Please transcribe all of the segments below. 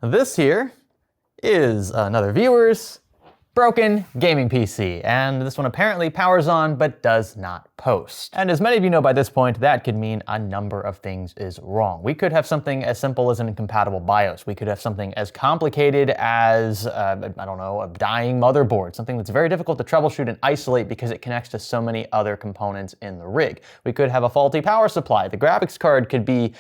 This here is another viewer's broken gaming PC, and this one apparently powers on but does not post. And as many of you know by this point, that could mean a number of things is wrong. We could have something as simple as an incompatible BIOS. We could have something as complicated as, I don't know, a dying motherboard, something that's very difficult to troubleshoot and isolate because it connects to so many other components in the rig. We could have a faulty power supply. The graphics card could be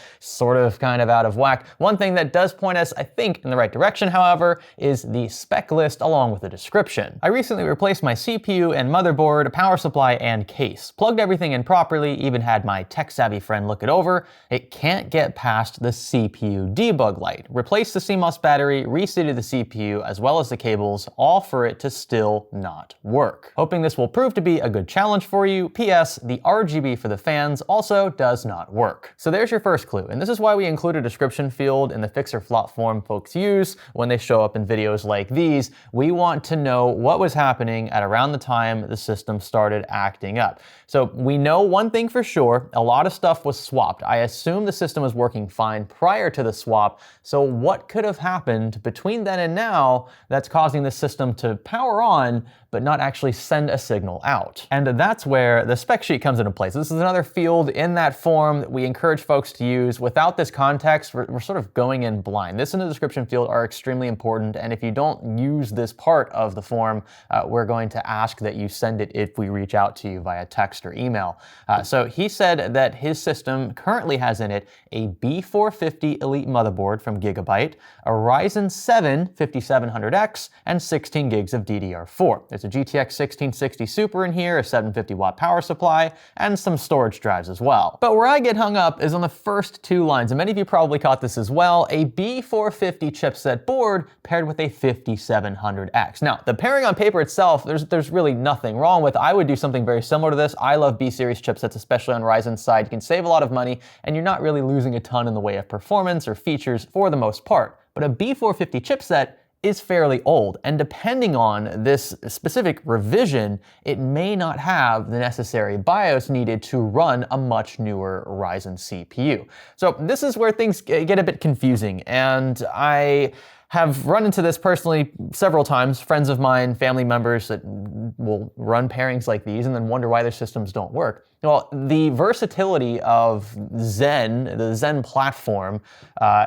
kind of out of whack. One thing that does point us, I think, in the right direction, however, is the spec list along with the description. I recently replaced my CPU and motherboard, power supply, and case. Plugged everything in properly, even had my tech-savvy friend look it over. It can't get past the CPU debug light. Replaced the CMOS battery, reseated the CPU, as well as the cables, all for it to still not work. Hoping this will prove to be a good challenge for you. P.S. The RGB for the fans also does not work. So there's your first clue, and this is why we include a description field in the fix or flop form folks use when they show up in videos like these. We want to know what was happening at around the time the system started acting up. So we know one thing for sure, a lot of stuff was swapped. I assume the system was working fine prior to the swap, so what could have happened between then and now that's causing the system to power on but not actually send a signal out? And that's where the spec sheet comes into place. This is another field in that form that we encourage folks to use. Without this context, we're sort of going in blind. This and the description field are extremely important, and if you don't use this part of the form, we're going to ask that you send it if we reach out to you via text or email. So he said that his system currently has in it a B450 Elite motherboard from Gigabyte, a Ryzen 7 5700X, and 16 gigs of DDR4. There's a GTX 1660 Super in here, a 750 watt power supply, and some storage drives as well. But where I get hung up is on the first two lines, and many of you probably caught this as well, a B450 chipset board paired with a 5700X. Now, the pairing on paper itself, there's really nothing wrong with. I would do something very similar to this. I love B-series chipsets, especially on Ryzen's side. You can save a lot of money, and you're not really losing a ton in the way of performance or features for the most part. But a B450 chipset is fairly old, and depending on this specific revision, it may not have the necessary BIOS needed to run a much newer Ryzen CPU. So this is where things get a bit confusing, and I have run into this personally several times. Friends of mine, family members that will run pairings like these and then wonder why their systems don't work. Well, the versatility of Zen, the Zen platform,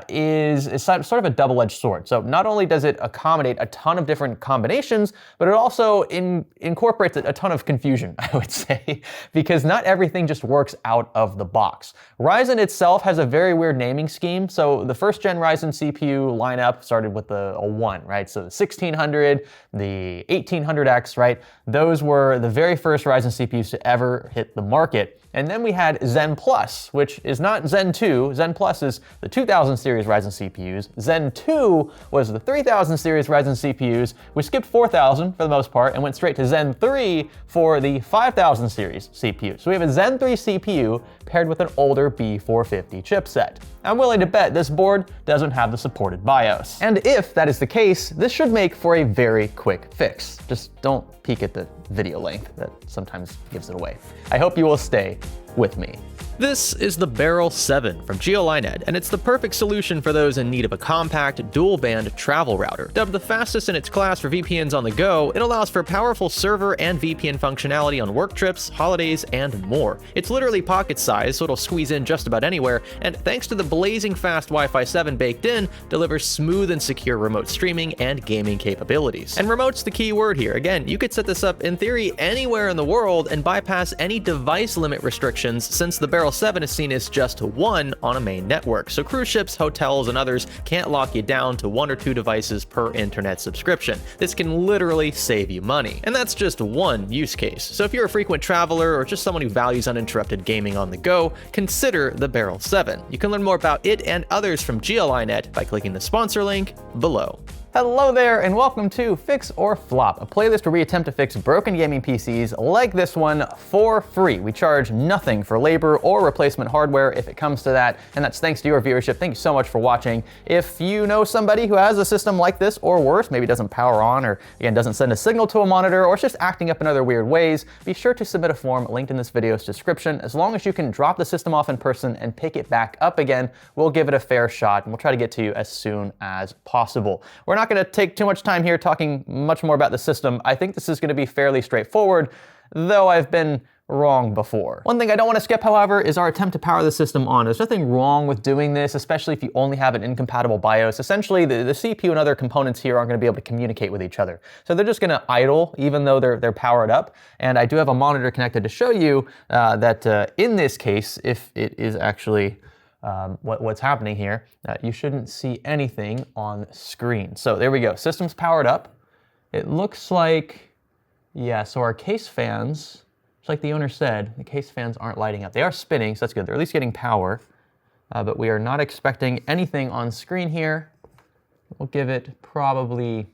is sort of a double-edged sword. So not only does it accommodate a ton of different combinations, but it also incorporates a ton of confusion, I would say, because not everything just works out of the box. Ryzen itself has a very weird naming scheme. So the first gen Ryzen CPU lineup started with a 1, right? So the 1600, the 1800X, right? Those were the very first Ryzen CPUs to ever hit the market. And then we had Zen Plus, which is not Zen 2. Zen Plus is the 2000 series Ryzen CPUs. Zen 2 was the 3000 series Ryzen CPUs. We skipped 4000 for the most part and went straight to Zen 3 for the 5000 series CPU. So we have a Zen 3 CPU paired with an older B450 chipset. I'm willing to bet this board doesn't have the supported BIOS. And if that is the case, this should make for a very quick fix. Just don't peek at the video length, that sometimes gives it away. I hope you will stay with me. This is the Barrel 7 from Geolinet, and it's the perfect solution for those in need of a compact, dual-band travel router. Dubbed the fastest in its class for VPNs on the go, it allows for powerful server and VPN functionality on work trips, holidays, and more. It's literally pocket-sized, so it'll squeeze in just about anywhere, and thanks to the blazing fast Wi-Fi 7 baked in, delivers smooth and secure remote streaming and gaming capabilities. And remote's the key word here. Again, you could set this up, in theory, anywhere in the world and bypass any device limit restrictions, since the Barrel 7 is seen as just one on a main network, so cruise ships, hotels, and others can't lock you down to 1 or 2 devices per internet subscription. This can literally save you money. And that's just one use case. So if you're a frequent traveler or just someone who values uninterrupted gaming on the go, consider the Barrel 7. You can learn more about it and others from Geolinet by clicking the sponsor link below. Hello there, and welcome to Fix or Flop, a playlist where we attempt to fix broken gaming PCs like this one for free. We charge nothing for labor or replacement hardware if it comes to that, and that's thanks to your viewership. Thank you so much for watching. If you know somebody who has a system like this or worse, maybe doesn't power on or again doesn't send a signal to a monitor or it's just acting up in other weird ways, be sure to submit a form linked in this video's description. As long as you can drop the system off in person and pick it back up again, we'll give it a fair shot and we'll try to get to you as soon as possible. We're not going to take too much time here talking much more about the system. I think this is going to be fairly straightforward, though I've been wrong before. One thing I don't want to skip, however, is our attempt to power the system on. There's nothing wrong with doing this, especially if you only have an incompatible BIOS. Essentially, the CPU and other components here aren't going to be able to communicate with each other. So they're just going to idle, even though they're powered up. And I do have a monitor connected to show you that in this case, if it is actually what's happening here, you shouldn't see anything on screen. So there we go, system's powered up. It looks like, yeah, so our case fans, just like the owner said, the case fans aren't lighting up. They are spinning, so that's good. They're at least getting power, but we are not expecting anything on screen here. We'll give it probably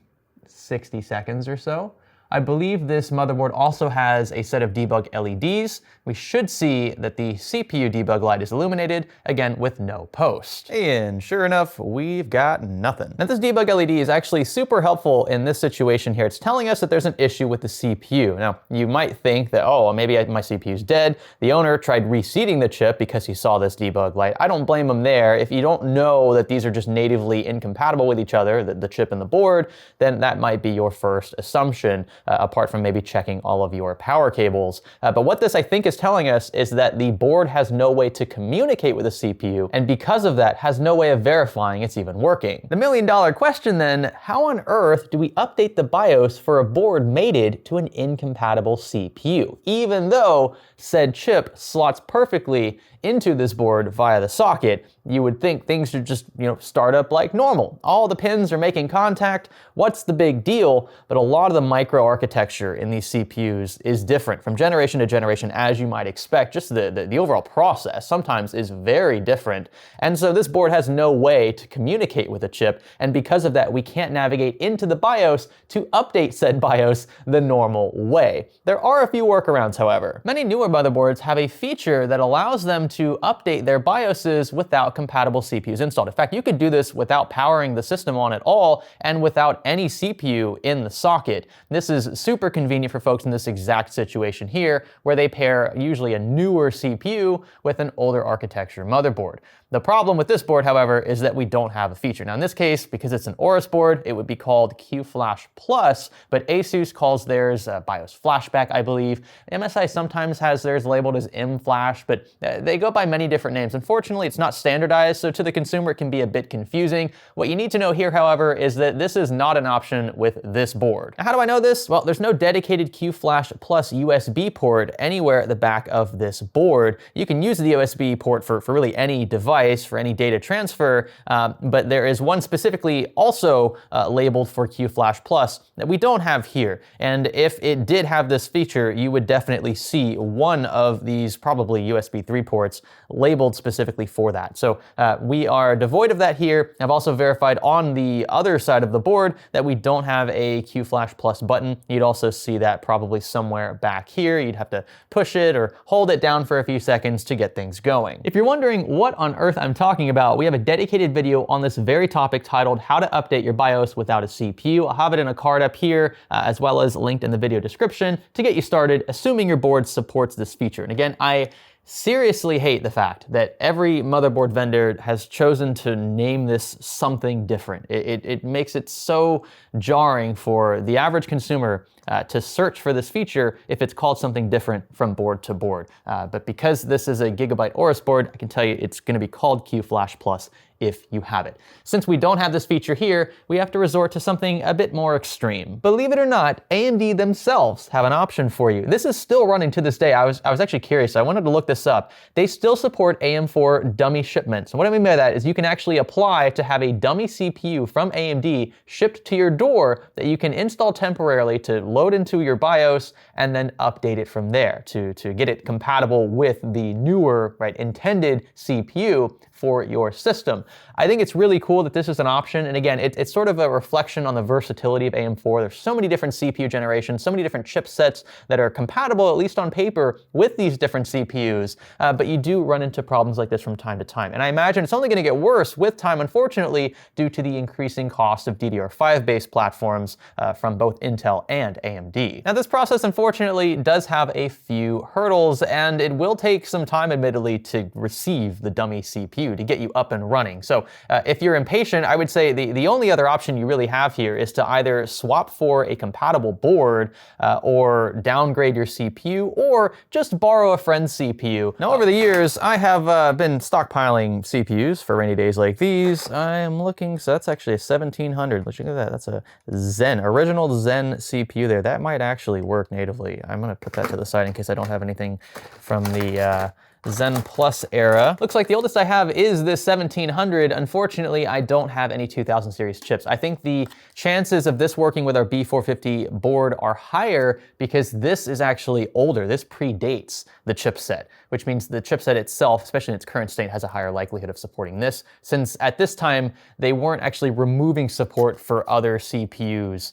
60 seconds or so. I believe this motherboard also has a set of debug LEDs. We should see that the CPU debug light is illuminated, again with no post. And sure enough, we've got nothing. Now this debug LED is actually super helpful in this situation here. It's telling us that there's an issue with the CPU. Now, you might think that, oh, well, maybe my CPU's dead. The owner tried reseating the chip because he saw this debug light. I don't blame him there. If you don't know that these are just natively incompatible with each other, the chip and the board, then that might be your first assumption. Apart from maybe checking all of your power cables. But what this I think is telling us is that the board has no way to communicate with the CPU, and because of that has no way of verifying it's even working. The million-dollar question then, how on earth do we update the BIOS for a board mated to an incompatible CPU, even though said chip slots perfectly into this board via the socket? You would think things should just, start up like normal. All the pins are making contact. What's the big deal? But a lot of the microarchitecture in these CPUs is different from generation to generation, as you might expect. Just the overall process sometimes is very different. And so this board has no way to communicate with a chip. And because of that, we can't navigate into the BIOS to update said BIOS the normal way. There are a few workarounds, however. Many newer motherboards have a feature that allows them to update their BIOSes without compatible CPUs installed. In fact, you could do this without powering the system on at all and without any CPU in the socket. This is super convenient for folks in this exact situation here, where they pair usually a newer CPU with an older architecture motherboard. The problem with this board, however, is that we don't have a feature. Now in this case, because it's an Aorus board, it would be called Q-Flash Plus, but Asus calls theirs BIOS Flashback, I believe. MSI sometimes has theirs labeled as M-Flash, but they go by many different names. Unfortunately, it's not standardized, so to the consumer it can be a bit confusing. What you need to know here, however, is that this is not an option with this board. Now, how do I know this? Well, there's no dedicated Q-Flash Plus USB port anywhere at the back of this board. You can use the USB port for really any device, for any data transfer, but there is one specifically also labeled for Q-Flash Plus that we don't have here. And if it did have this feature, you would definitely see one of these probably USB 3 ports labeled specifically for that. So we are devoid of that here. I've also verified on the other side of the board that we don't have a Q-Flash Plus button. You'd also see that probably somewhere back here. You'd have to push it or hold it down for a few seconds to get things going. If you're wondering what on earth I'm talking about, we have a dedicated video on this very topic titled How to Update Your BIOS Without a CPU. I'll have it in a card up here, as well as linked in the video description to get you started, assuming your board supports this feature. And again, I seriously hate the fact that every motherboard vendor has chosen to name this something different. It makes it so jarring for the average consumer to search for this feature if it's called something different from board to board. But because this is a Gigabyte Aorus board, I can tell you it's going to be called Q-Flash Plus if you have it. Since we don't have this feature here, we have to resort to something a bit more extreme. Believe it or not, AMD themselves have an option for you. This is still running to this day. I was actually curious. I wanted to look this up. They still support AM4 dummy shipments. And what I mean by that is you can actually apply to have a dummy CPU from AMD shipped to your door that you can install temporarily to load into your BIOS and then update it from there to get it compatible with the newer, intended CPU for your system. I think it's really cool that this is an option, and again, it's sort of a reflection on the versatility of AM4. There's so many different CPU generations, so many different chipsets that are compatible, at least on paper, with these different CPUs, but you do run into problems like this from time to time. And I imagine it's only going to get worse with time, unfortunately, due to the increasing cost of DDR5-based platforms from both Intel and AMD. Now, this process, unfortunately, does have a few hurdles, and it will take some time, admittedly, to receive the dummy CPU to get you up and running. So if you're impatient, I would say the only other option you really have here is to either swap for a compatible board or downgrade your CPU, or just borrow a friend's CPU. Now, over the years, I have been stockpiling CPUs for rainy days like these. I am looking, so that's actually a 1700. Let's look at that. That's a Zen, original Zen CPU there. That might actually work natively. I'm gonna put that to the side in case I don't have anything from the Zen Plus era. Looks like the oldest I have is this 1700. Unfortunately, I don't have any 2000 series chips. I think the chances of this working with our B450 board are higher because this is actually older. This predates the chipset, which means the chipset itself, especially in its current state, has a higher likelihood of supporting this, since at this time, they weren't actually removing support for other CPUs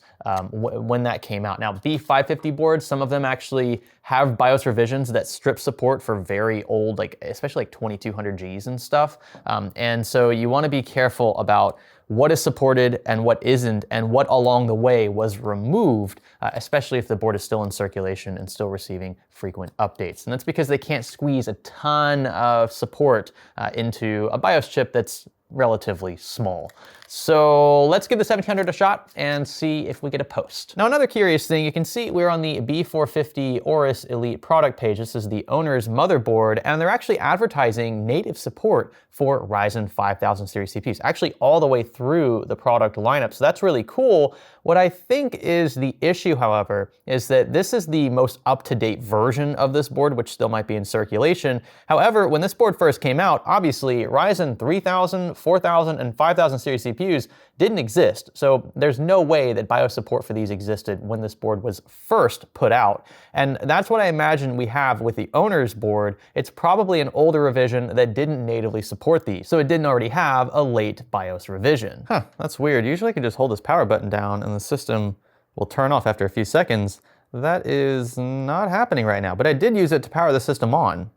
when that came out. Now, B550 boards, some of them actually have BIOS revisions that strip support for very old, like especially like 2200Gs and stuff. And so you want to be careful about what is supported and what isn't, and what along the way was removed, especially if the board is still in circulation and still receiving frequent updates. And that's because they can't squeeze a ton of support into a BIOS chip that's relatively small. So let's give the 1700 a shot and see if we get a post. Now, another curious thing, you can see we're on the B450 Aorus Elite product page. This is the owner's motherboard, and they're actually advertising native support for Ryzen 5000 series CPUs, actually all the way through the product lineup. So that's really cool. What I think is the issue, however, is that this is the most up-to-date version of this board, which still might be in circulation. However, when this board first came out, obviously Ryzen 3000, 4000, and 5000 series CPUs didn't exist. So there's no way that BIOS support for these existed when this board was first put out. And that's what I imagine we have with the owner's board. It's probably an older revision that didn't natively support these, so it didn't already have a late BIOS revision. Huh, that's weird. Usually I can just hold this power button down and the system will turn off after a few seconds. That is not happening right now, but I did use it to power the system on.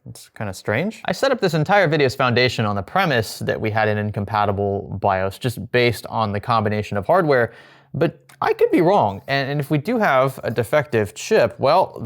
It's kind of strange. I set up this entire video's foundation on the premise that we had an incompatible BIOS just based on the combination of hardware, but I could be wrong. And if we do have a defective chip, well,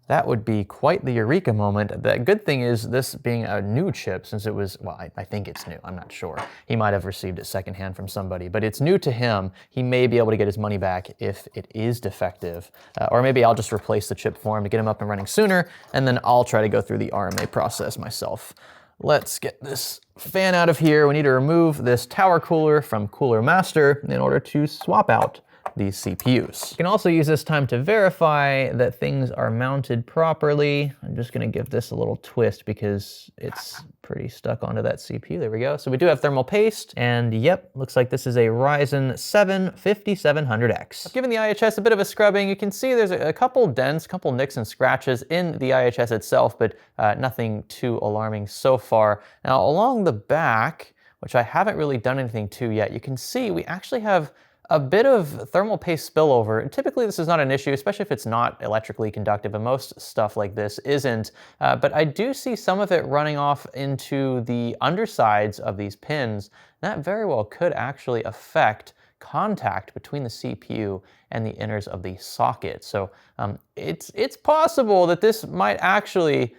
that would be quite the eureka moment. The good thing is this being a new chip, since it was, well, I think it's new, I'm not sure. He might have received it secondhand from somebody, but it's new to him. He may be able to get his money back if it is defective. Or maybe I'll just replace the chip for him to get him up and running sooner, and then I'll try to go through the RMA process myself. Let's get this fan out of here. We need to remove this tower cooler from Cooler Master in order to swap out these CPUs. You can also use this time to verify that things are mounted properly. I'm just gonna give this a little twist because it's pretty stuck onto that CPU. There we go. So we do have thermal paste, and yep, looks like this is a Ryzen 7 5700X. I've given the IHS a bit of a scrubbing. You can see there's a couple dents, a couple nicks and scratches in the IHS itself, but nothing too alarming so far. Now, along the back, which I haven't really done anything to yet, you can see we actually have a bit of thermal paste spillover. Typically this is not an issue, especially if it's not electrically conductive, and most stuff like this isn't, but I do see some of it running off into the undersides of these pins. That very well could actually affect contact between the CPU and the inners of the socket. So it's possible that this might actually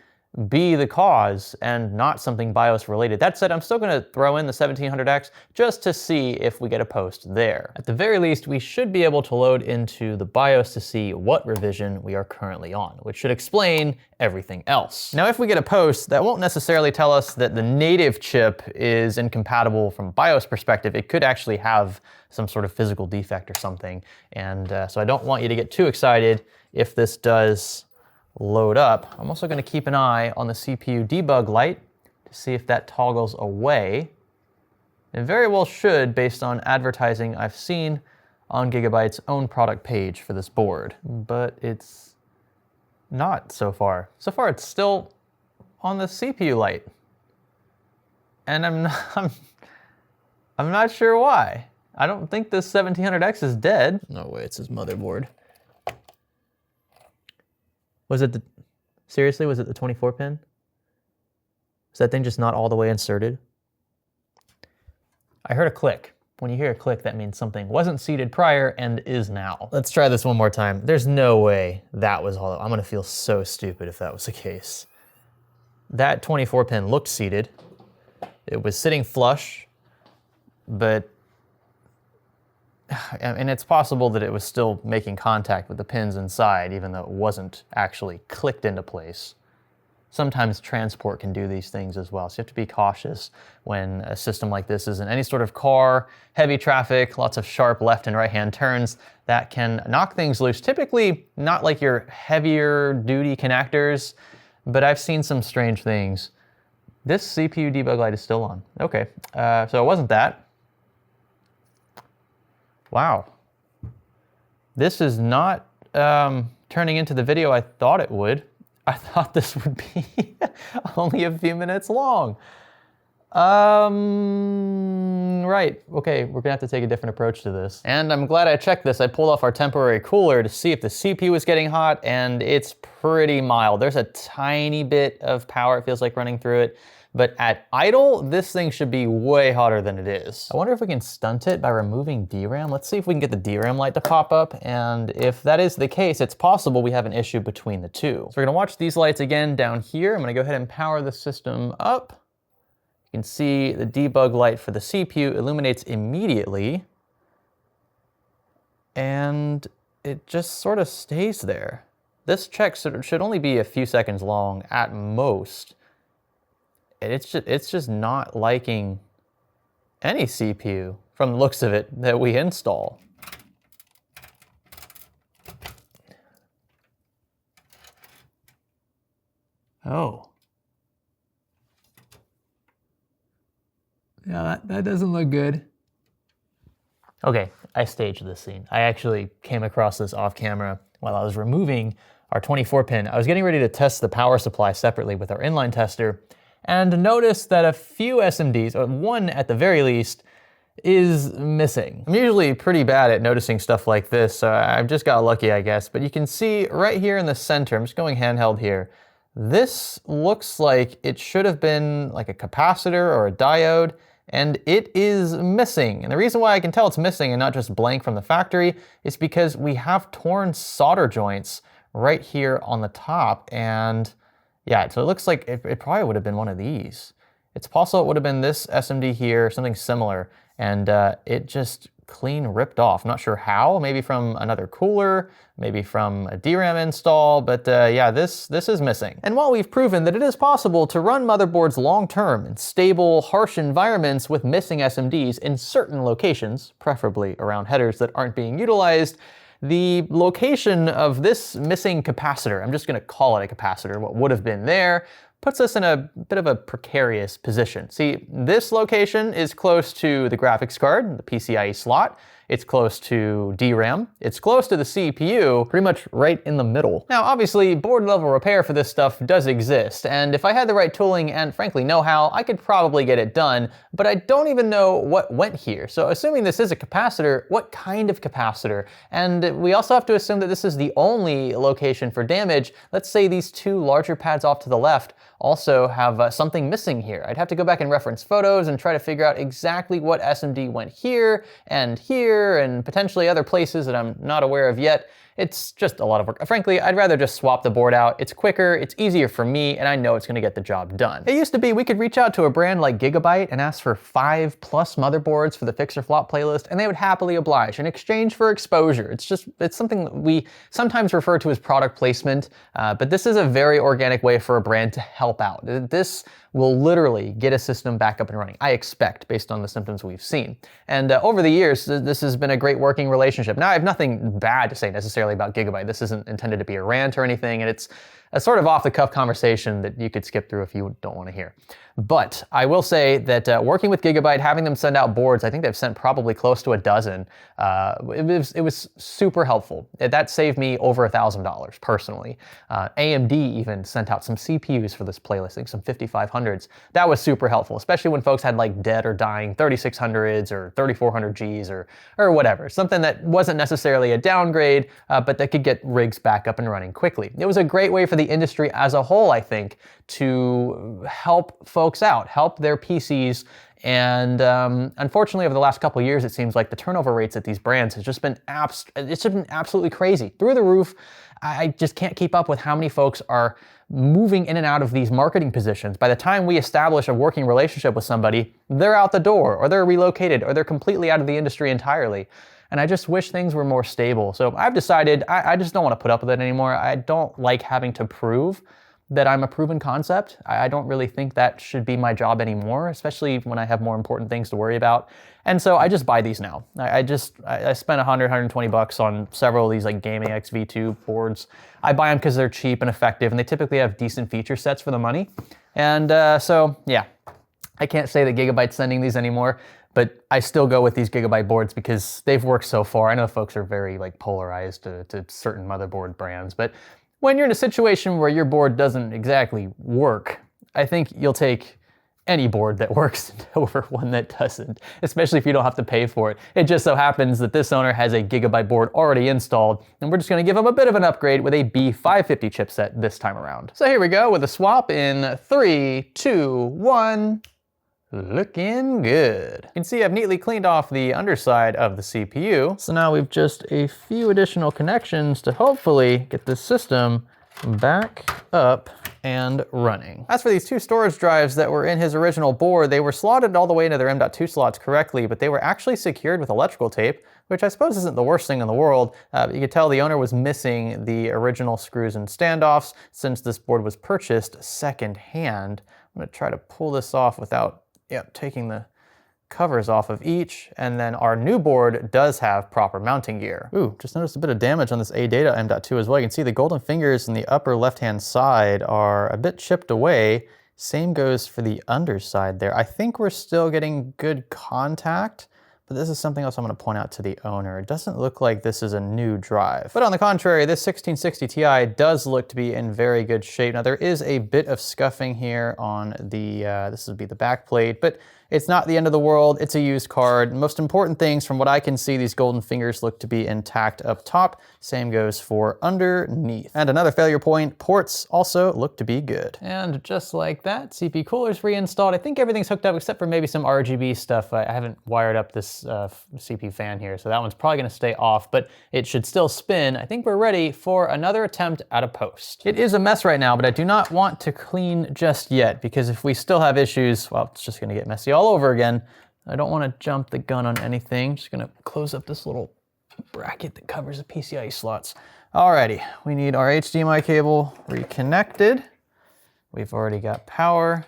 be the cause and not something BIOS related. That said, I'm still going to throw in the 1700X just to see if we get a post there. At the very least, we should be able to load into the BIOS to see what revision we are currently on, which should explain everything else. Now, if we get a post, that won't necessarily tell us that the native chip is incompatible from a BIOS perspective. It could actually have some sort of physical defect or something. And so I don't want you to get too excited if this does load up. I'm also going to keep an eye on the CPU debug light to see if that toggles away. It very well should, based on advertising I've seen on Gigabyte's own product page for this board, but it's not so far. So far it's still on the CPU light. and I'm not sure why. I don't think this 1700X is dead. No way, it's his motherboard. Was it seriously, was it the 24 pin? Is that thing just not all the way inserted? I heard a click. When you hear a click, that means something wasn't seated prior and is now. Let's try this one more time. There's no way that was all. I'm gonna feel so stupid if that was the case. That 24 pin looked seated. It was sitting flush, but, and it's possible that it was still making contact with the pins inside, even though it wasn't actually clicked into place. Sometimes transport can do these things as well, so you have to be cautious when a system like this is in any sort of car, heavy traffic, lots of sharp left and right hand turns that can knock things loose. Typically not like your heavier duty connectors, but I've seen some strange things. This CPU debug light is still on. Okay, so it wasn't that. Wow. This is not turning into the video I thought it would. I thought this would be only a few minutes long. Right, okay, we're gonna have to take a different approach to this. And I'm glad I checked this. I pulled off our temporary cooler to see if the CPU was getting hot, and it's pretty mild. There's a tiny bit of power, it feels like, running through it. But at idle, this thing should be way hotter than it is. I wonder if we can stunt it by removing DRAM. Let's see if we can get the DRAM light to pop up. And if that is the case, it's possible we have an issue between the two. So we're gonna watch these lights again down here. I'm gonna go ahead and power the system up. You can see the debug light for the CPU illuminates immediately. And it just sort of stays there. This check should only be a few seconds long at most. It's just not liking any CPU from the looks of it that we install. Oh. Yeah, that doesn't look good. Okay, I staged this scene. I actually came across this off camera while I was removing our 24 pin. I was getting ready to test the power supply separately with our inline tester, and noticed that a few SMDs, or one at the very least, is missing. I'm usually pretty bad at noticing stuff like this, so I've just got lucky, I guess. But you can see right here in the center, I'm just going handheld here, this looks like it should have been like a capacitor or a diode, and it is missing. And the reason why I can tell it's missing and not just blank from the factory is because we have torn solder joints right here on the top, and yeah, so it looks like it probably would have been one of these. It's possible it would have been this SMD here, something similar, and it just clean ripped off. I'm not sure how, maybe from another cooler, maybe from a DRAM install, but yeah, this is missing. And while we've proven that it is possible to run motherboards long-term in stable, harsh environments with missing SMDs in certain locations, preferably around headers that aren't being utilized, the location of this missing capacitor, I'm just gonna call it a capacitor, what would have been there, puts us in a bit of a precarious position. See, this location is close to the graphics card, the PCIe slot. It's close to DRAM. It's close to the CPU, pretty much right in the middle. Now, obviously, board level repair for this stuff does exist, and if I had the right tooling and frankly know-how, I could probably get it done, but I don't even know what went here. So assuming this is a capacitor, what kind of capacitor? And we also have to assume that this is the only location for damage. Let's say these two larger pads off to the left also have something missing here. I'd have to go back and reference photos and try to figure out exactly what SMD went here and potentially other places that I'm not aware of yet. It's just a lot of work. Frankly, I'd rather just swap the board out. It's quicker, it's easier for me, and I know it's gonna get the job done. It used to be we could reach out to a brand like Gigabyte and ask for 5+ motherboards for the Fix or Flop playlist, and they would happily oblige in exchange for exposure. It's something we sometimes refer to as product placement, but this is a very organic way for a brand to help out. This will literally get a system back up and running, I expect, based on the symptoms we've seen. And over the years, this has been a great working relationship. Now, I have nothing bad to say necessarily about Gigabyte. This isn't intended to be a rant or anything, and it's a sort of off-the-cuff conversation that you could skip through if you don't want to hear. But I will say that working with Gigabyte, having them send out boards, I think they've sent probably close to a dozen. It was super helpful. That saved me over $1,000 personally. AMD even sent out some CPUs for this playlist, I think some 5500s. That was super helpful, especially when folks had like dead or dying 3600s or 3400Gs or whatever. Something that wasn't necessarily a downgrade, but that could get rigs back up and running quickly. It was a great way for the industry as a whole, I think, to help folks out, help their PCs. And unfortunately, over the last couple of years, it seems like the turnover rates at these brands has just been absolutely crazy, through the roof. I just can't keep up with how many folks are moving in and out of these marketing positions. By the time we establish a working relationship with somebody, they're out the door, or they're relocated, or they're completely out of the industry entirely. And I just wish things were more stable. So I've decided I just don't want to put up with it anymore. I don't like having to prove that I'm a proven concept. I don't really think that should be my job anymore, especially when I have more important things to worry about. And so I just buy these now. I spent 120 bucks on several of these like Gaming XV2 boards. I buy them because they're cheap and effective, and they typically have decent feature sets for the money. And so yeah, I can't say that Gigabyte's sending these anymore, but I still go with these Gigabyte boards because they've worked so far. I know folks are very like polarized to certain motherboard brands, but when you're in a situation where your board doesn't exactly work, I think you'll take any board that works over one that doesn't, especially if you don't have to pay for it. It just so happens that this owner has a Gigabyte board already installed, and we're just gonna give him a bit of an upgrade with a B550 chipset this time around. So here we go with a swap in 3, 2, 1. Looking good. You can see I've neatly cleaned off the underside of the CPU. So now we've just a few additional connections to hopefully get this system back up and running. As for these two storage drives that were in his original board, they were slotted all the way into their M.2 slots correctly, but they were actually secured with electrical tape, which I suppose isn't the worst thing in the world. You could tell the owner was missing the original screws and standoffs since this board was purchased secondhand. I'm gonna try to pull this off without taking the covers off of each, and then our new board does have proper mounting gear. Ooh, just noticed a bit of damage on this ADATA M.2 as well. You can see the golden fingers in the upper left-hand side are a bit chipped away. Same goes for the underside there. I think we're still getting good contact, but this is something else I'm gonna point out to the owner. It doesn't look like this is a new drive. But on the contrary, this 1660 Ti does look to be in very good shape. Now there is a bit of scuffing here on the, this would be the back plate, but it's not the end of the world. It's a used card. Most important things from what I can see, these golden fingers look to be intact up top. Same goes for underneath. And another failure point, ports also look to be good. And just like that, CP cooler's reinstalled. I think everything's hooked up except for maybe some RGB stuff. I haven't wired up this CP fan here, so that one's probably gonna stay off, but it should still spin. I think we're ready for another attempt at a post. It is a mess right now, but I do not want to clean just yet, because if we still have issues, well, it's just gonna get messy all over again. I don't want to jump the gun on anything. Just gonna close up this little bracket that covers the PCIe slots. Alrighty, we need our HDMI cable reconnected. We've already got power.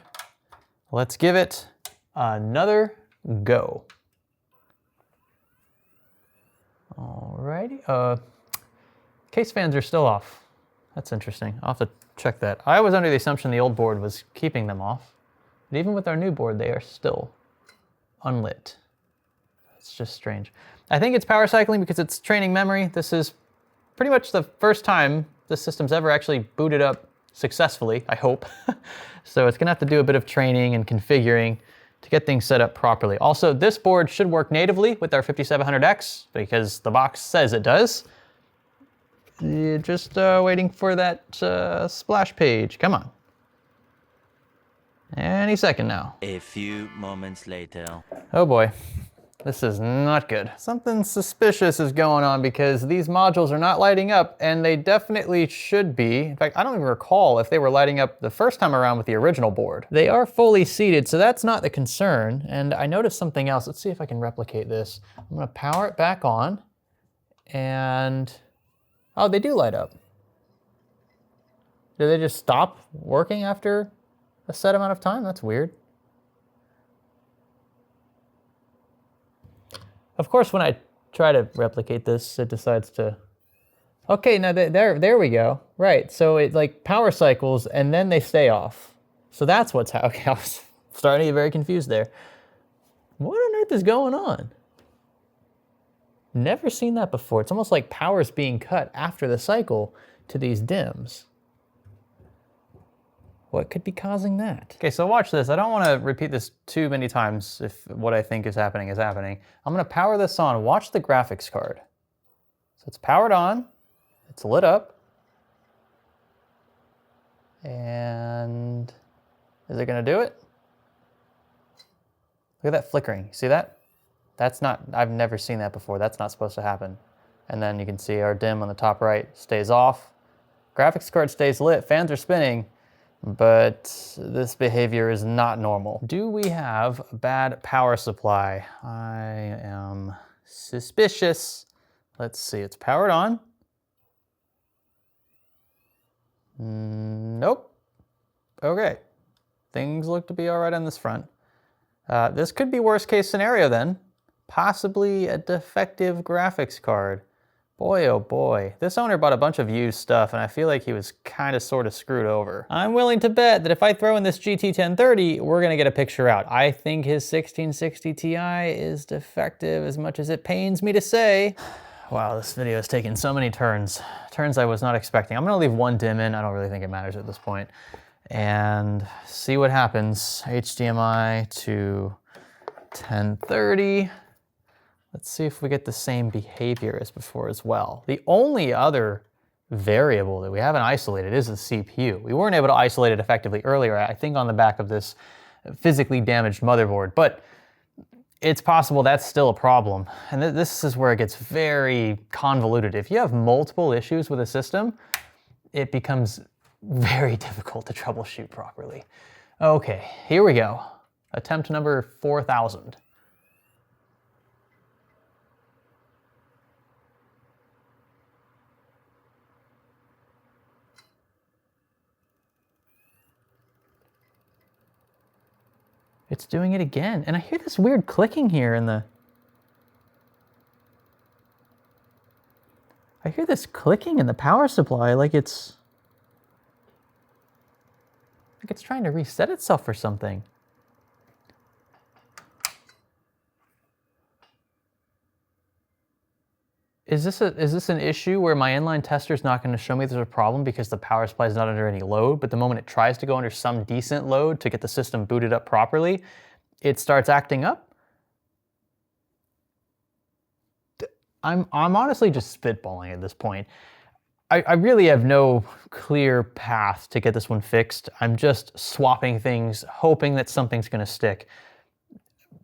Let's give it another go. Alrighty, case fans are still off. That's interesting. I'll have to check that. I was under the assumption the old board was keeping them off, but even with our new board, they are still unlit. It's just strange. I think it's power cycling because it's training memory. This is pretty much the first time this system's ever actually booted up successfully, I hope. So it's gonna have to do a bit of training and configuring to get things set up properly. Also, this board should work natively with our 5700X because the box says it does. You're just waiting for that splash page. Come on. Any second now. A few moments later. Oh boy, this is not good. Something suspicious is going on because these modules are not lighting up, and they definitely should be. In fact, I don't even recall if they were lighting up the first time around with the original board. They are fully seated, so that's not the concern. And I noticed something else. Let's see if I can replicate this. I'm gonna power it back on, and oh, they do light up. Did they just stop working after a set amount of time? That's weird. Of course, when I try to replicate this, it decides to Okay, now there we go. Right, so it like power cycles and then they stay off. So that's what's happening. Okay, I was starting to get very confused there. What on earth is going on? Never seen that before. It's almost like power's being cut after the cycle to these DIMMs. What could be causing that? Okay, so watch this. I don't want to repeat this too many times if what I think is happening is happening. I'm going to power this on. Watch the graphics card. So it's powered on. It's lit up. And is it going to do it? Look at that flickering. See that? That's not, I've never seen that before. That's not supposed to happen. And then you can see our DIMM on the top right stays off. Graphics card stays lit, fans are spinning, but this behavior is not normal. Do we have a bad power supply? I am suspicious. Let's see, it's powered on. Nope. Okay, things look to be all right on this front. This could be worst case scenario then. Possibly a defective graphics card. Boy, oh boy. This owner bought a bunch of used stuff and I feel like he was kind of sort of screwed over. I'm willing to bet that if I throw in this GT 1030, we're gonna get a picture out. I think his 1660 Ti is defective as much as it pains me to say. Wow, this video has taken so many turns. Turns I was not expecting. I'm gonna leave one DIMM in. I don't really think it matters at this point. And see what happens. HDMI to 1030. Let's see if we get the same behavior as before as well. The only other variable that we haven't isolated is the CPU. We weren't able to isolate it effectively earlier, I think on the back of this physically damaged motherboard, but it's possible that's still a problem. And this is where it gets very convoluted. If you have multiple issues with a system, it becomes very difficult to troubleshoot properly. Okay, here we go. Attempt number 4000. It's doing it again. And I hear this weird clicking here in the... I hear this clicking in the power supply like it's trying to reset itself or something. Is this an issue where my inline tester is not going to show me there's a problem because the power supply is not under any load, but the moment it tries to go under some decent load to get the system booted up properly, it starts acting up? I'm honestly just spitballing at this point. I really have no clear path to get this one fixed. I'm just swapping things, hoping that something's going to stick.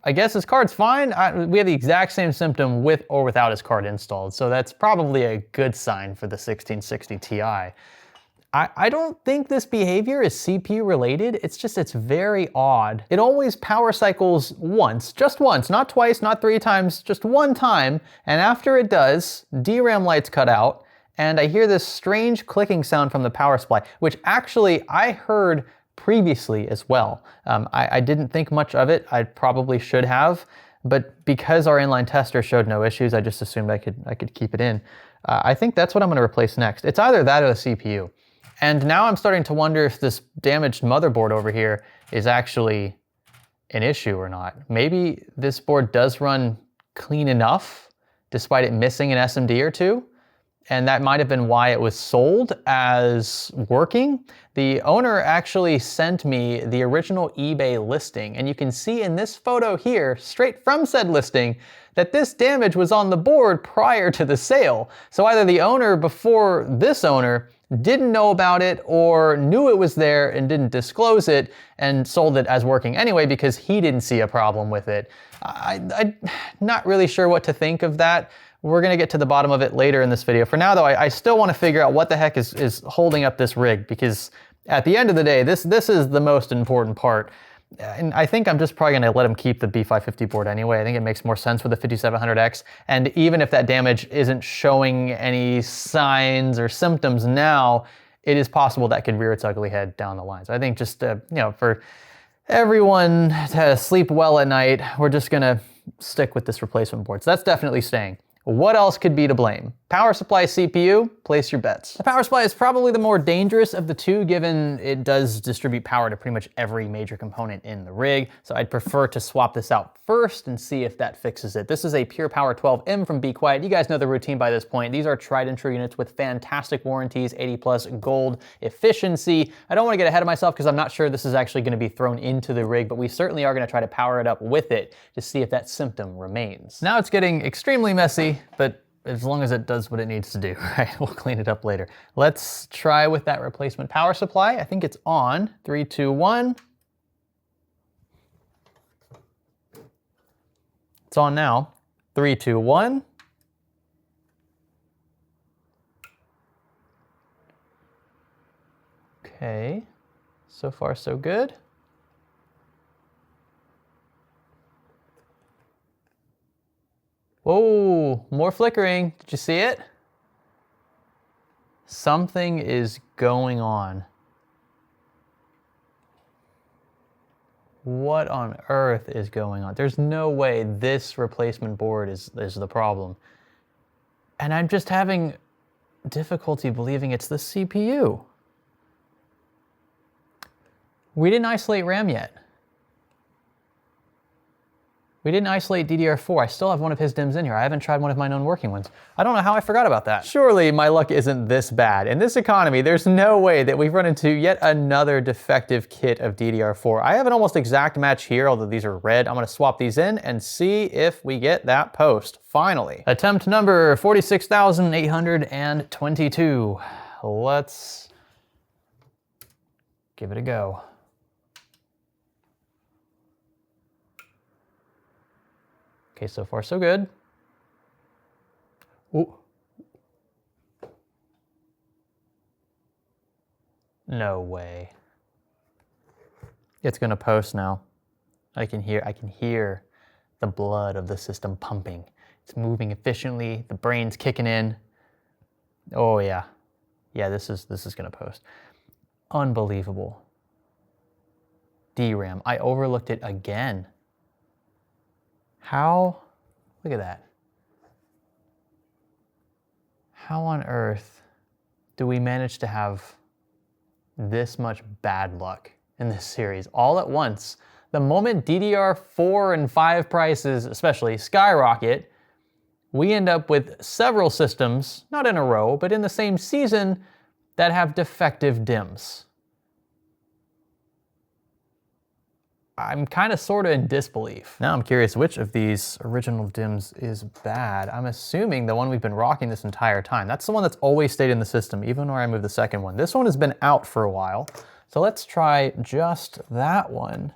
I guess his card's fine. We have the exact same symptom with or without his card installed, so that's probably a good sign for the 1660 Ti. I don't think this behavior is CPU related. It's very odd. It always power cycles once, just once, not twice, not 3 times, just one time, and after it does, DRAM lights cut out, and I hear this strange clicking sound from the power supply, which actually I heard previously as well. I didn't think much of it. I probably should have, but because our inline tester showed no issues, I just assumed I could keep it in. I think that's what I'm going to replace next. It's either that or the CPU. And now I'm starting to wonder if this damaged motherboard over here is actually an issue or not. Maybe this board does run clean enough despite it missing an SMD or two. And that might have been why it was sold as working. The owner actually sent me the original eBay listing, and you can see in this photo here, straight from said listing, that this damage was on the board prior to the sale. So either the owner before this owner didn't know about it or knew it was there and didn't disclose it and sold it as working anyway because he didn't see a problem with it. I'm not really sure what to think of that. We're gonna get to the bottom of it later in this video. For now though, I still wanna figure out what the heck is holding up this rig, because at the end of the day, this is the most important part. And I think I'm just probably gonna let him keep the B550 board anyway. I think it makes more sense with the 5700X. And even if that damage isn't showing any signs or symptoms now, it is possible that could rear its ugly head down the line. So I think just, for everyone to sleep well at night, we're just gonna stick with this replacement board. So that's definitely staying. What else could be to blame? Power supply, CPU, place your bets. The power supply is probably the more dangerous of the two, given it does distribute power to pretty much every major component in the rig, so I'd prefer to swap this out first and see if that fixes it. This is a Pure Power 12M from Be Quiet. You guys know the routine by this point. These are tried and true units with fantastic warranties, 80+ gold efficiency. I don't want to get ahead of myself because I'm not sure this is actually going to be thrown into the rig, but we certainly are going to try to power it up with it to see if that symptom remains. Now it's getting extremely messy, but as long as it does what it needs to do, right? We'll clean it up later. Let's try with that replacement power supply. I think it's on. 3, 2, 1. It's on now. 3, 2, 1. Okay, so far so good. Whoa, more flickering. Did you see it? Something is going on. What on earth is going on? There's no way this replacement board is the problem. And I'm just having difficulty believing it's the CPU. We didn't isolate RAM yet. We didn't isolate DDR4. I still have one of his DIMMs in here. I haven't tried one of my known working ones. I don't know how I forgot about that. Surely my luck isn't this bad. In this economy, there's no way that we've run into yet another defective kit of DDR4. I have an almost exact match here, although these are red. I'm gonna swap these in and see if we get that post, finally. Attempt number 46,822. Let's give it a go. Okay, so far so good. Ooh. No way. It's gonna post now. I can hear the blood of the system pumping. It's moving efficiently, the brain's kicking in. Oh yeah. Yeah, this is gonna post. Unbelievable. DRAM, I overlooked it again. How, look at that. How on earth do we manage to have this much bad luck in this series all at once? The moment DDR4 and 5 prices, especially, skyrocket, we end up with several systems, not in a row, but in the same season, that have defective DIMMs. I'm kind of sort of in disbelief. Now I'm curious which of these original DIMMs is bad. I'm assuming the one we've been rocking this entire time. That's the one that's always stayed in the system, even where I moved the second one. This one has been out for a while. So let's try just that one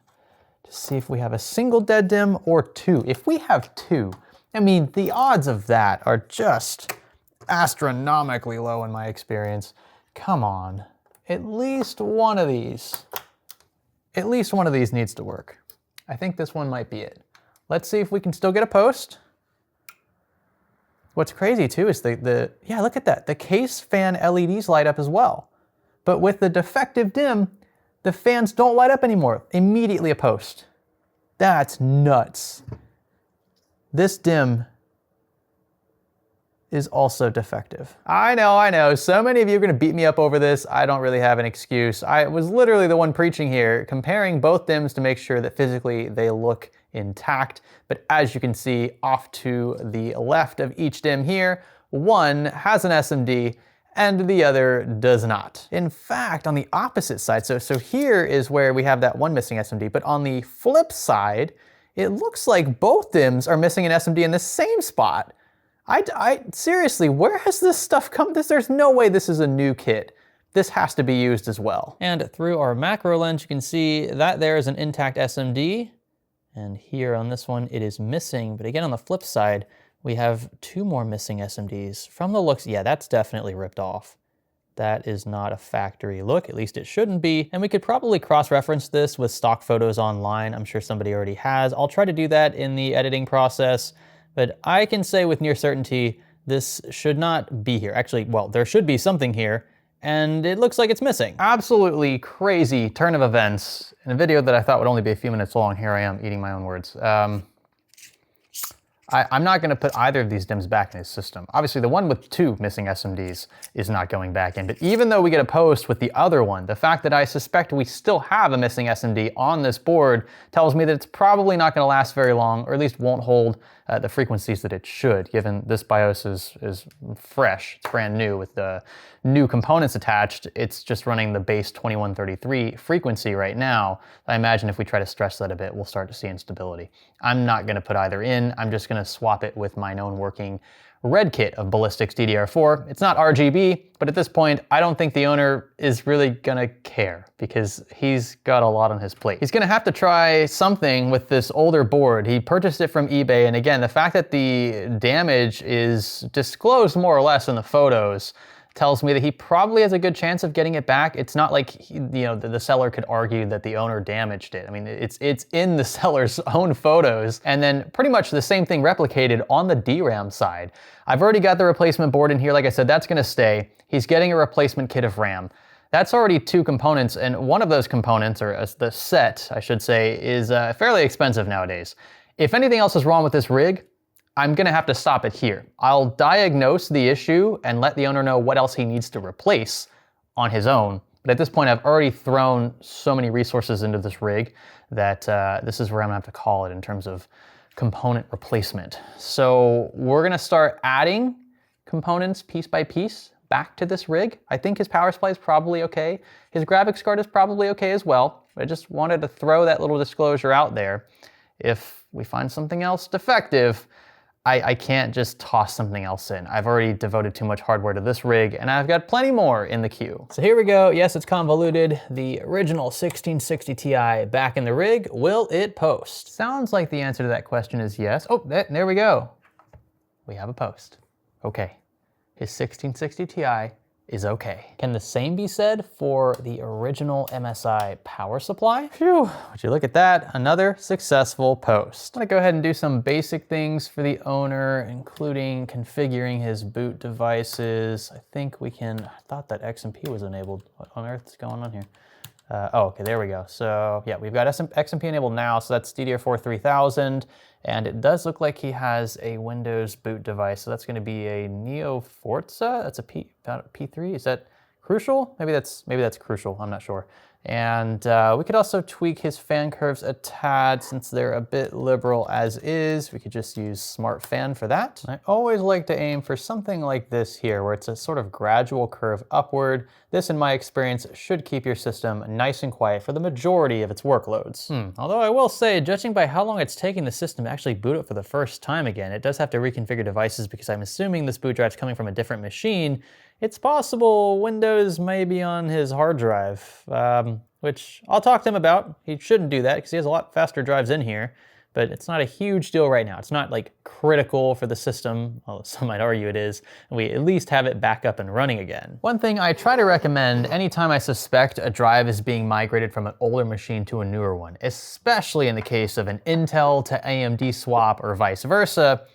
to see if we have a single dead DIMM or two. If we have two, I mean, the odds of that are just astronomically low in my experience. Come on, at least one of these. At least one of these needs to work. I think this one might be it. Let's see if we can still get a post. What's crazy too is yeah, look at that. The case fan LEDs light up as well. But with the defective DIMM, the fans don't light up anymore. Immediately a post. That's nuts. This DIMM is also defective. I know, so many of you are gonna beat me up over this. I don't really have an excuse. I was literally the one preaching here, comparing both DIMMs to make sure that physically they look intact. But as you can see, off to the left of each DIMM here, one has an SMD and the other does not. In fact, on the opposite side, so here is where we have that one missing SMD, but on the flip side, it looks like both DIMMs are missing an SMD in the same spot. Seriously, where has this stuff come? There's no way this is a new kit. This has to be used as well. And through our macro lens, you can see that there is an intact SMD. And here on this one, it is missing. But again, on the flip side, we have two more missing SMDs. From the looks, yeah, that's definitely ripped off. That is not a factory look, at least it shouldn't be. And we could probably cross-reference this with stock photos online. I'm sure somebody already has. I'll try to do that in the editing process. But I can say with near certainty, this should not be here. Actually, well, there should be something here, and it looks like it's missing. Absolutely crazy turn of events in a video that I thought would only be a few minutes long. Here I am eating my own words. I'm not gonna put either of these DIMMs back in his system. Obviously the one with 2 missing SMDs is not going back in, but even though we get a post with the other one, the fact that I suspect we still have a missing SMD on this board tells me that it's probably not gonna last very long, or at least won't hold the frequencies that it should, given this BIOS is fresh, it's brand new with the new components attached. It's just running the base 2133 frequency right now. I imagine if we try to stress that a bit, we'll start to see instability. I'm not gonna put either in, I'm just gonna swap it with my known working red kit of Ballistics DDR4. It's not RGB, but at this point, I don't think the owner is really gonna care because he's got a lot on his plate. He's gonna have to try something with this older board. He purchased it from eBay, and again, the fact that the damage is disclosed more or less in the photos tells me that he probably has a good chance of getting it back. It's not like the seller could argue that the owner damaged it. I mean, it's in the seller's own photos, and then pretty much the same thing replicated on the DRAM side. I've already got the replacement board in here. Like I said, that's gonna stay. He's getting a replacement kit of RAM. That's already 2 components, and one of those components, or the set, I should say, is fairly expensive nowadays. If anything else is wrong with this rig, I'm gonna have to stop it here. I'll diagnose the issue and let the owner know what else he needs to replace on his own. But at this point, I've already thrown so many resources into this rig that this is where I'm gonna have to call it in terms of component replacement. So we're gonna start adding components piece by piece back to this rig. I think his power supply is probably okay. His graphics card is probably okay as well. But I just wanted to throw that little disclosure out there. If we find something else defective, I can't just toss something else in. I've already devoted too much hardware to this rig, and I've got plenty more in the queue. So here we go. Yes, it's convoluted. The original 1660 Ti back in the rig. Will it post? Sounds like the answer to that question is yes. Oh, there we go. We have a post. Okay, his 1660 Ti is okay. Can the same be said for the original MSI power supply? Phew, would you look at that? Another successful post. I'm gonna go ahead and do some basic things for the owner, including configuring his boot devices. I think we can, I thought that XMP was enabled. What on earth is going on here? Oh, okay, there we go. So yeah, we've got XMP enabled now, so that's DDR4 3000, and it does look like he has a Windows boot device, so that's gonna be a Neo Forza. That's a P3, is that crucial? Maybe that's crucial, I'm not sure. And we could also tweak his fan curves a tad since they're a bit liberal as is. We could just use Smart Fan for that. I always like to aim for something like this here, where it's a sort of gradual curve upward. This, in my experience, should keep your system nice and quiet for the majority of its workloads. Although I will say, judging by how long it's taking the system to actually boot up for the first time again, it does have to reconfigure devices because I'm assuming this boot drive's coming from a different machine. It's possible Windows may be on his hard drive, which I'll talk to him about. He shouldn't do that because he has a lot faster drives in here, but it's not a huge deal right now. It's not like critical for the system, although some might argue it is, and we at least have it back up and running again. One thing I try to recommend anytime I suspect a drive is being migrated from an older machine to a newer one, especially in the case of an Intel to AMD swap or vice versa,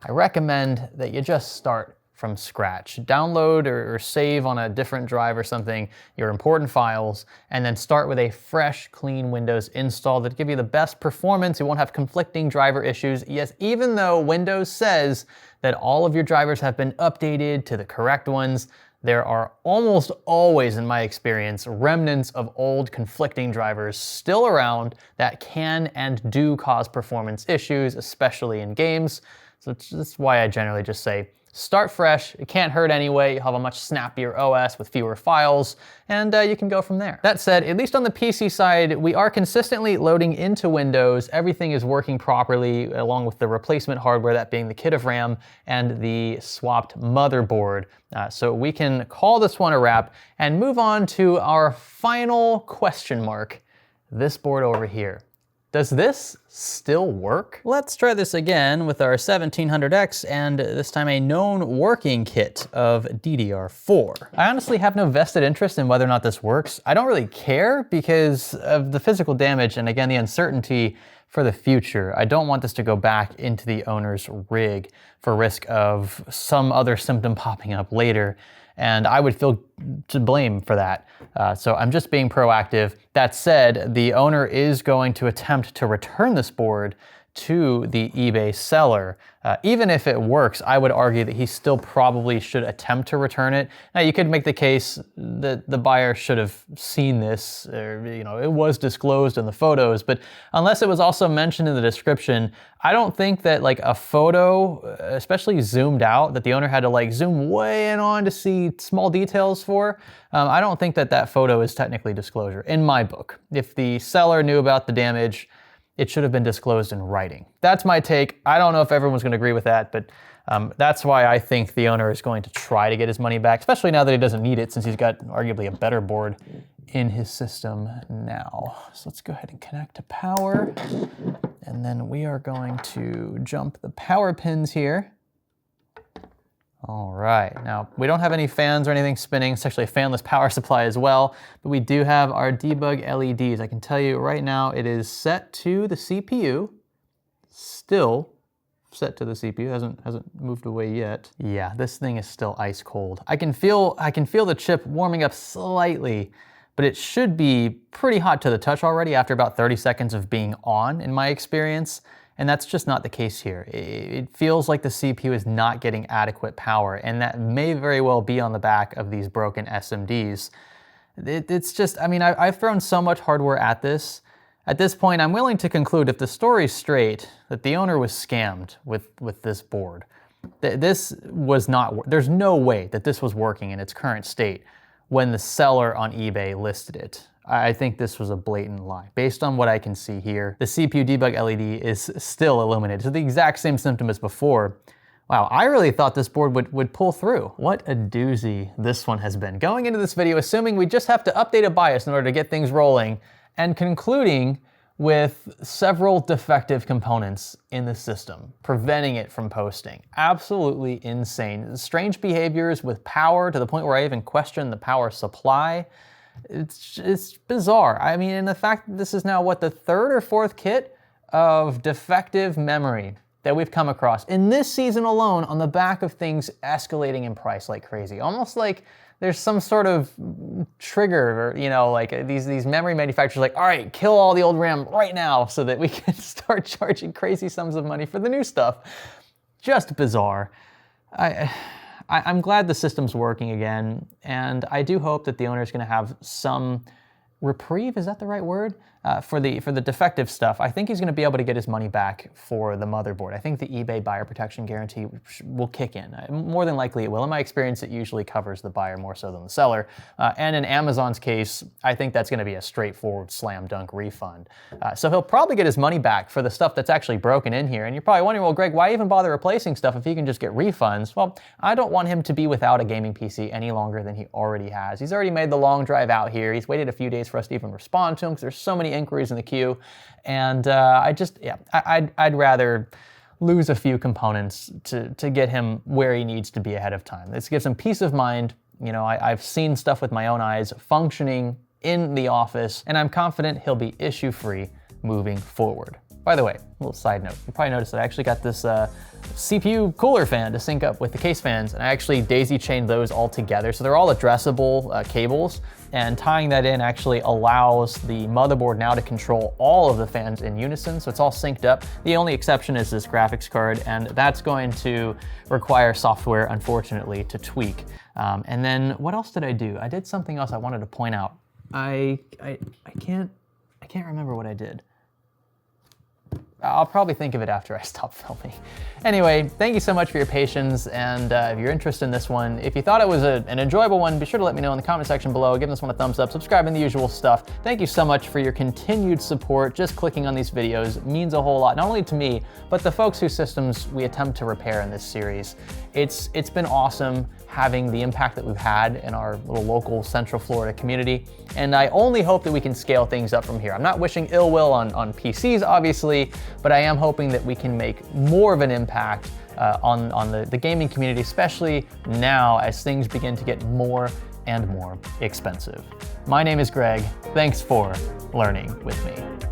I recommend that you just start from scratch. Download or save on a different drive or something your important files, and then start with a fresh, clean Windows install that give you the best performance. You won't have conflicting driver issues. Yes, even though Windows says that all of your drivers have been updated to the correct ones, there are almost always, in my experience, remnants of old conflicting drivers still around that can and do cause performance issues, especially in games. So that's why I generally just say, start fresh, it can't hurt anyway, you'll have a much snappier OS with fewer files, and you can go from there. That said, at least on the PC side, we are consistently loading into Windows. Everything is working properly, along with the replacement hardware, that being the kit of RAM and the swapped motherboard. So we can call this one a wrap and move on to our final question mark, this board over here. Does this still work? Let's try this again with our 1700X and this time a known working kit of DDR4. I honestly have no vested interest in whether or not this works. I don't really care because of the physical damage and again the uncertainty for the future. I don't want this to go back into the owner's rig for risk of some other symptom popping up later, and I would feel to blame for that. So I'm just being proactive. That said, the owner is going to attempt to return this board to the eBay seller. Even if it works, I would argue that he still probably should attempt to return it. Now, you could make the case that the buyer should have seen this, or, you know, it was disclosed in the photos, but unless it was also mentioned in the description, I don't think that like a photo, especially zoomed out, that the owner had to like zoom way in on to see small details for. I don't think that that photo is technically disclosure in my book. If the seller knew about the damage, it should have been disclosed in writing. That's my take. I don't know if everyone's gonna agree with that, but that's why I think the owner is going to try to get his money back, especially now that he doesn't need it since he's got arguably a better board in his system now. So let's go ahead and connect to power. And then we are going to jump the power pins here. All right, now we don't have any fans or anything spinning. It's actually a fanless power supply as well, but we do have our debug LEDs. I can tell you right now it is set to the CPU, still set to the CPU, hasn't moved away yet. Yeah, this thing is still ice cold. I can feel the chip warming up slightly, but it should be pretty hot to the touch already after about 30 seconds of being on in my experience. And that's just not the case here. It feels like the CPU is not getting adequate power, and that may very well be on the back of these broken SMDs. It's just, I mean, I've thrown so much hardware at this. At this point, I'm willing to conclude, if the story's straight, that the owner was scammed with this board. This was not, there's no way that this was working in its current state when the seller on eBay listed it. I think this was a blatant lie. Based on what I can see here, the CPU debug LED is still illuminated. So the exact same symptom as before. Wow, I really thought this board would pull through. What a doozy this one has been. Going into this video, assuming we just have to update a BIOS in order to get things rolling, and concluding with several defective components in the system, preventing it from posting. Absolutely insane. Strange behaviors with power to the point where I even question the power supply. It's bizarre. I mean, and the fact that this is now, what, the third or fourth kit of defective memory that we've come across in this season alone on the back of things escalating in price like crazy. Almost like there's some sort of trigger, or, you know, like these memory manufacturers like, all right, kill all the old RAM right now so that we can start charging crazy sums of money for the new stuff. Just bizarre. I'm glad the system's working again, and I do hope that the owner is going to have some reprieve, is that the right word? For the defective stuff. I think he's going to be able to get his money back for the motherboard. I think the eBay buyer protection guarantee will kick in. More than likely it will. In my experience, it usually covers the buyer more so than the seller. And in Amazon's case, I think that's going to be a straightforward slam dunk refund. So he'll probably get his money back for the stuff that's actually broken in here. And you're probably wondering, well, Greg, why even bother replacing stuff if he can just get refunds? Well, I don't want him to be without a gaming PC any longer than he already has. He's already made the long drive out here. He's waited a few days for us to even respond to him because there's so many inquiries in the queue, and I'd rather lose a few components to get him where he needs to be ahead of time. This gives him peace of mind. You know, I've seen stuff with my own eyes functioning in the office, and I'm confident he'll be issue-free moving forward. By the way, a little side note, you probably noticed that I actually got this CPU cooler fan to sync up with the case fans, and I actually daisy chained those all together. So they're all addressable cables, and tying that in actually allows the motherboard now to control all of the fans in unison, so it's all synced up. The only exception is this graphics card, and that's going to require software, unfortunately, to tweak. And then what else did I do? I did something else I wanted to point out. I can't remember what I did. I'll probably think of it after I stop filming. Anyway, thank you so much for your patience, and if you're interested in this one, if you thought it was an enjoyable one, be sure to let me know in the comment section below. Give this one a thumbs up, subscribe, and the usual stuff. Thank you so much for your continued support. Just clicking on these videos means a whole lot, not only to me, but the folks whose systems we attempt to repair in this series. It's been awesome having the impact that we've had in our little local Central Florida community, and I only hope that we can scale things up from here. I'm not wishing ill will on PCs, obviously, but I am hoping that we can make more of an impact on the gaming community, especially now as things begin to get more and more expensive. My name is Greg. Thanks for learning with me.